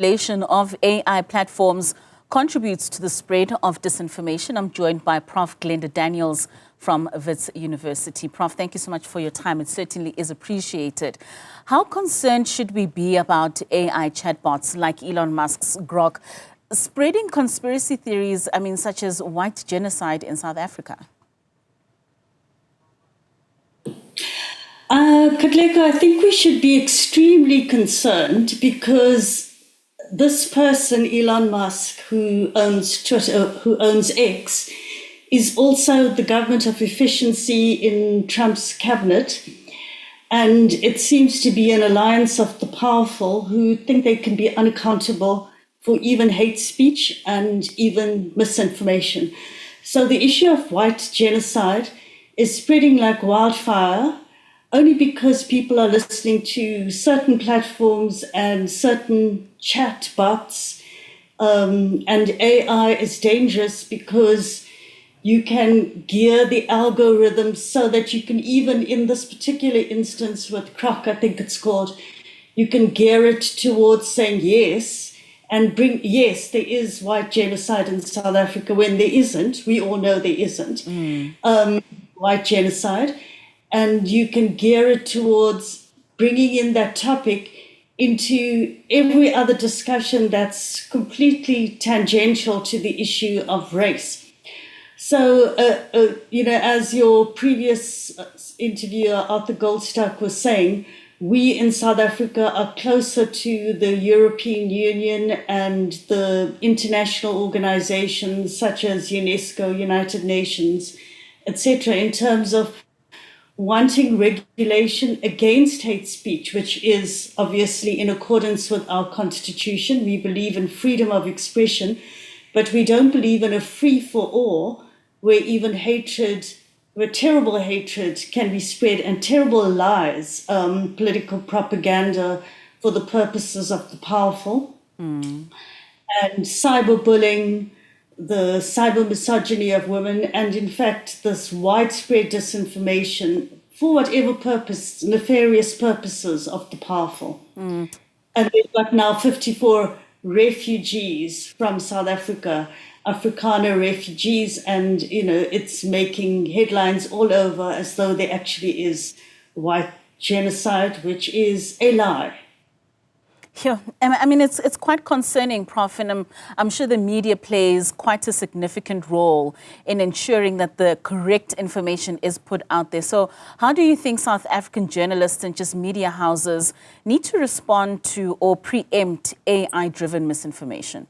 Regulation of AI platforms contributes to the spread of disinformation. I'm joined by Prof Glenda Daniels from Wits University. Prof, thank you so much for your time. It certainly is appreciated. How concerned should we be about AI chatbots like Elon Musk's Grok spreading conspiracy theories, such as white genocide in South Africa? Katlego, I think we should be extremely concerned because this person, Elon Musk, who owns Twitter, who owns X, is also the government of efficiency in Trump's cabinet. And it seems to be an alliance of the powerful who think they can be unaccountable for even hate speech and even misinformation. So the issue of white genocide is spreading like wildfire only because people are listening to certain platforms and certain chat bots. And AI is dangerous because you can gear the algorithms so that you can even, in this particular instance with Grok, I think it's called, you can gear it towards saying yes and bring, yes, there is white genocide in South Africa when there isn't. We all know there isn't white genocide. And you can gear it towards bringing in that topic into every other discussion that's completely tangential to the issue of race. So, as your previous interviewer, Arthur Goldstock, was saying, we in South Africa are closer to the European Union and the international organizations such as UNESCO, United Nations, etc., in terms of wanting regulation against hate speech, which is obviously in accordance with our constitution. We believe in freedom of expression, but we don't believe in a free-for-all where even hatred, where terrible hatred can be spread and terrible lies, political propaganda for the purposes of the powerful, and cyberbullying, the cyber misogyny of women, and in fact, this widespread disinformation for whatever purpose, nefarious purposes of the powerful. And they've got now 54 refugees from South Africa, Afrikaner refugees, and, it's making headlines all over as though there actually is white genocide, which is a lie. Yeah, it's quite concerning, Prof, and I'm sure the media plays quite a significant role in ensuring that the correct information is put out there. So how do you think South African journalists and just media houses need to respond to or preempt AI-driven misinformation?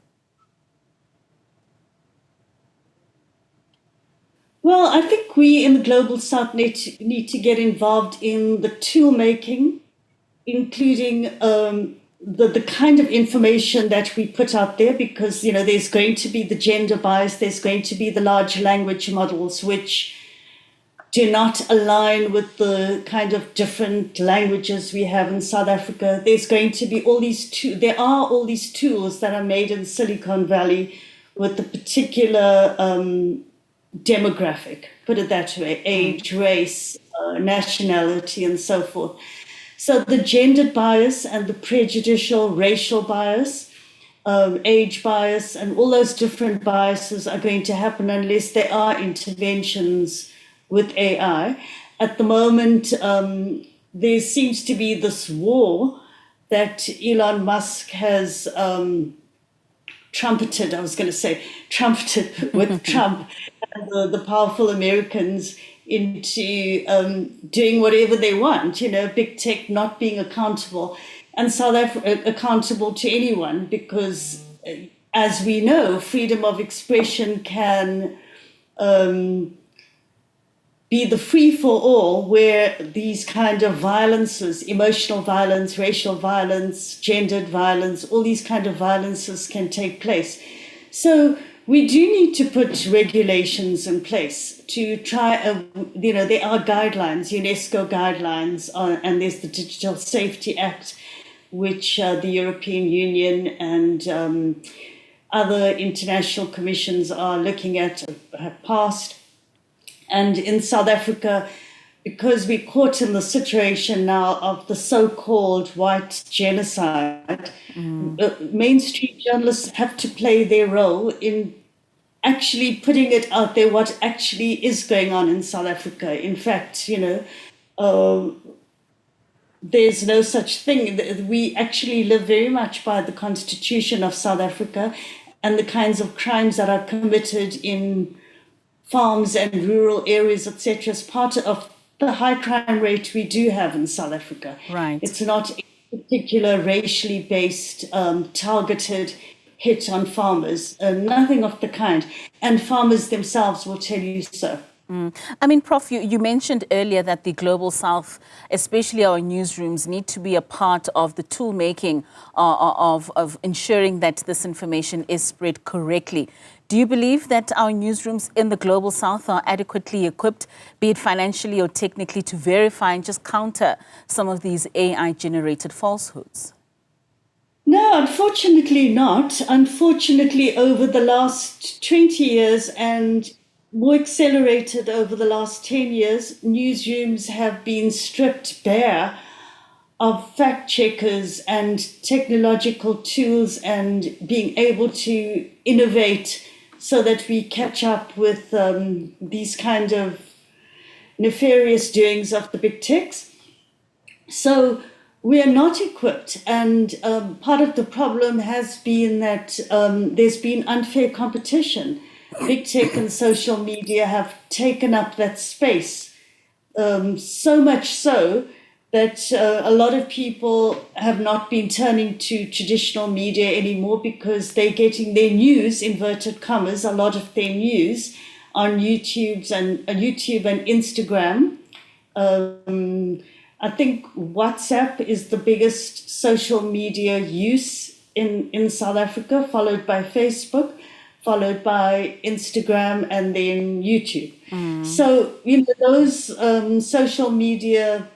Well, I think we in the Global South need to get involved in the tool making, including the kind of information that we put out there, because, there's going to be the gender bias, there's going to be the large language models, which do not align with the kind of different languages we have in South Africa. There's going to be there are all these tools that are made in Silicon Valley with the particular demographic, put it that way, age, race, nationality, and so forth. So the gendered bias and the prejudicial racial bias, age bias, and all those different biases are going to happen unless there are interventions with AI. At the moment, there seems to be this war that Elon Musk has trumpeted with Trump and the powerful Americans into doing whatever they want, big tech not being accountable, and South Africa accountable to anyone, because as we know, freedom of expression can be the free-for-all where these kind of violences, emotional violence, racial violence, gendered violence, all these kind of violences can take place. So we do need to put regulations in place to try, there are guidelines, UNESCO guidelines, and there's the Digital Safety Act, which the European Union and other international commissions are looking at, have passed. And in South Africa, because we're caught in the situation now of the so-called white genocide, mainstream journalists have to play their role in actually putting it out there what actually is going on in South Africa. In fact, there's no such thing. We actually live very much by the Constitution of South Africa, and the kinds of crimes that are committed in farms and rural areas, etc., as part of the high crime rate we do have in South Africa. Right. It's not a particular racially based, targeted hit on farmers, nothing of the kind. And farmers themselves will tell you so. I mean, Prof, you mentioned earlier that the Global South, especially our newsrooms, need to be a part of the tool making of ensuring that this information is spread correctly. Do you believe that our newsrooms in the Global South are adequately equipped, be it financially or technically, to verify and just counter some of these AI-generated falsehoods? No, unfortunately not. Unfortunately, over the last 20 years and more accelerated over the last 10 years, newsrooms have been stripped bare of fact checkers and technological tools and being able to innovate so that we catch up with these kind of nefarious doings of the big techs. So we are not equipped, and part of the problem has been that there's been unfair competition. Big tech and social media have taken up that space, so much so that a lot of people have not been turning to traditional media anymore because they're getting their news, inverted commas, a lot of their news on YouTube and Instagram. I think WhatsApp is the biggest social media use in South Africa, followed by Facebook, followed by Instagram, and then YouTube. So, those social media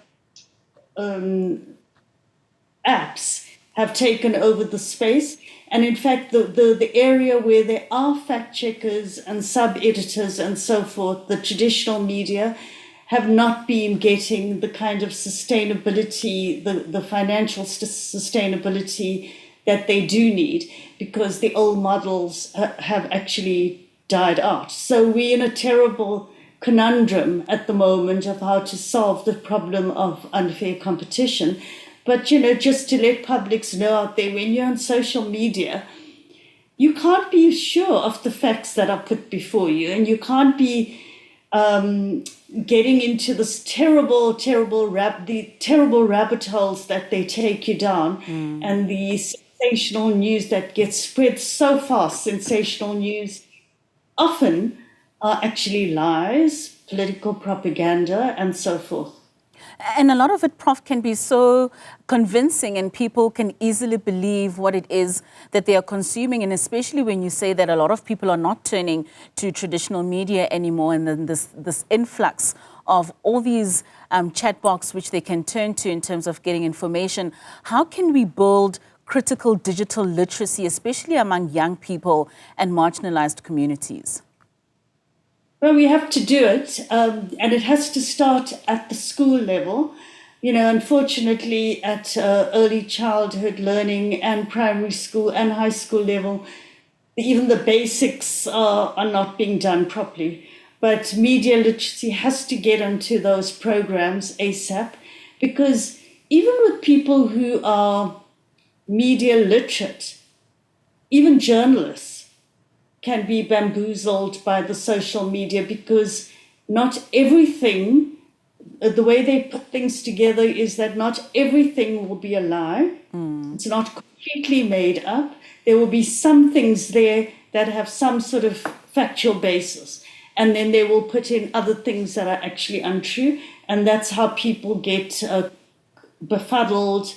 apps have taken over the space. And in fact, the area where there are fact checkers and sub-editors and so forth, the traditional media, have not been getting the kind of sustainability, the financial sustainability that they do need, because the old models have actually died out. So we're in a terrible conundrum at the moment of how to solve the problem of unfair competition. But, just to let publics know out there, when you're on social media, you can't be sure of the facts that are put before you, and you can't be getting into this terrible rabbit holes that they take you down, and the sensational news that gets spread so fast. Sensational news often are actually lies, political propaganda, and so forth. And a lot of it, Prof, can be so convincing, and people can easily believe what it is that they are consuming. And especially when you say that a lot of people are not turning to traditional media anymore, and then this influx of all these chat box which they can turn to in terms of getting information. How can we build critical digital literacy, especially among young people and marginalized communities? Well, we have to do it, and it has to start at the school level. Unfortunately, at early childhood learning and primary school and high school level, even the basics are not being done properly. But media literacy has to get into those programs ASAP, because even with people who are media literate, even journalists can be bamboozled by the social media, because not everything, the way they put things together is that not everything will be a lie. It's not completely made up. There will be some things there that have some sort of factual basis, and then they will put in other things that are actually untrue, and that's how people get befuddled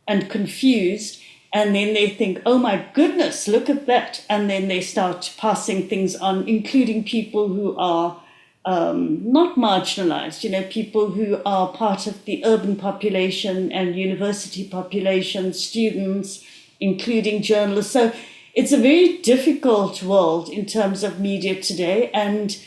and confused, and then they think, oh my goodness, look at that, and then they start passing things on, including people who are not marginalized, people who are part of the urban population and university population, students, including journalists. So it's a very difficult world in terms of media today, and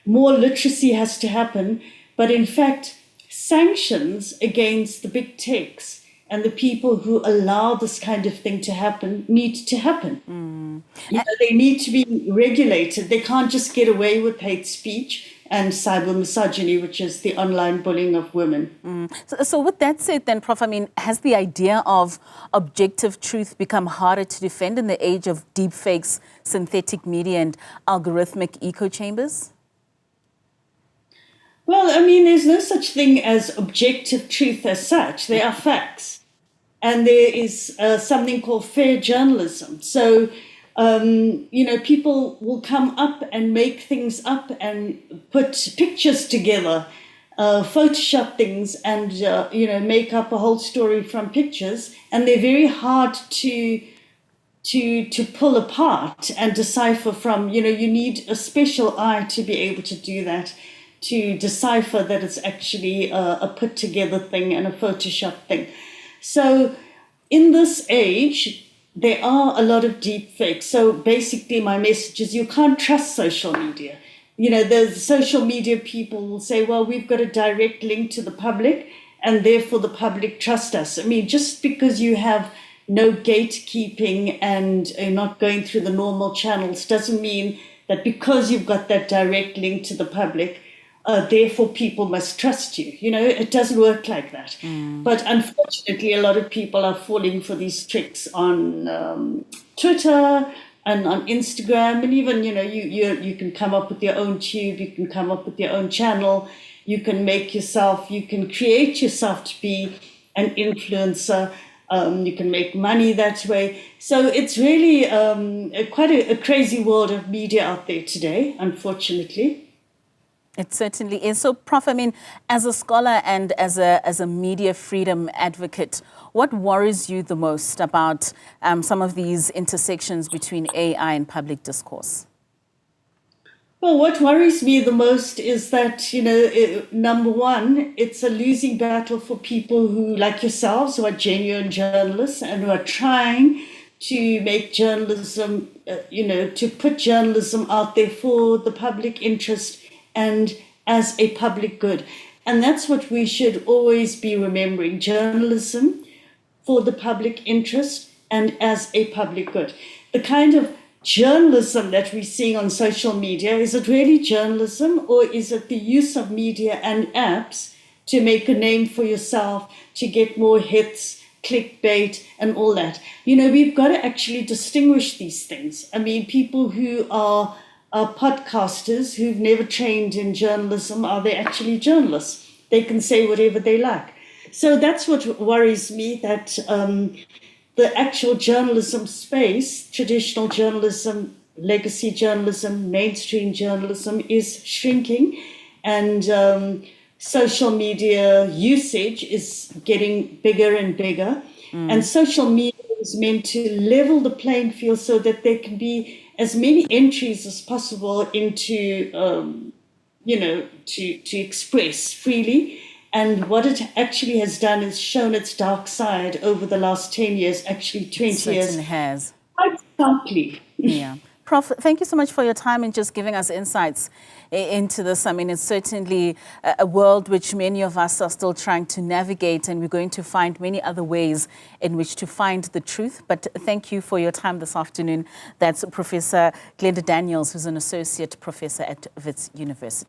more literacy has to happen. but in fact, sanctions against the big techs and the people who allow this kind of thing to happen need to happen. They need to be regulated. They can't just get away with hate speech and cyber misogyny, which is the online bullying of women. So with that said then, Prof, I mean, has the idea of objective truth become harder to defend in the age of deepfakes, synthetic media and algorithmic echo chambers? Well, I mean, there's no such thing as objective truth as such. There are facts. And there is something called fair journalism. So, people will come up and make things up and put pictures together, Photoshop things and, make up a whole story from pictures. And they're very hard to pull apart and decipher from. You need a special eye to be able to do that, to decipher that it's actually a put together thing and a Photoshop thing. So in this age, there are a lot of deep fakes. So basically my message is you can't trust social media. The social media people will say, well, we've got a direct link to the public and therefore the public trust us. I mean, just because you have no gatekeeping and not going through the normal channels doesn't mean that because you've got that direct link to the public, therefore people must trust you. It doesn't work like that. But unfortunately, a lot of people are falling for these tricks on Twitter and on Instagram. And even, you can come up with your own tube, you can come up with your own channel, you can create yourself to be an influencer, you can make money that way. So it's really quite a crazy world of media out there today, unfortunately. It certainly is. So, Prof, I mean, as a scholar and as a media freedom advocate, what worries you the most about some of these intersections between AI and public discourse? Well, what worries me the most is that, number one, it's a losing battle for people who, like yourselves, who are genuine journalists and who are trying to make journalism, to put journalism out there for the public interest and as a public good. And that's what we should always be remembering: journalism for the public interest and as a public good. The kind of journalism that we're seeing on social media, is it really journalism, or is it the use of media and apps to make a name for yourself, to get more hits, clickbait and all that? We've got to actually distinguish these things. I mean, people who are podcasters who've never trained in journalism, are they actually journalists? They can say whatever they like. So that's what worries me, that the actual journalism space, traditional journalism, legacy journalism, mainstream journalism is shrinking, and social media usage is getting bigger and bigger. And social media is meant to level the playing field so that there can be as many entries as possible into, to express freely. And what it actually has done is shown its dark side over the last 10 years, actually 20 years. It certainly has. Quite starkly. Yeah. Prof, thank you so much for your time and just giving us insights into this. I mean, it's certainly a world which many of us are still trying to navigate, and we're going to find many other ways in which to find the truth. But thank you for your time this afternoon. That's Professor Glenda Daniels, who's an associate professor at Wits University.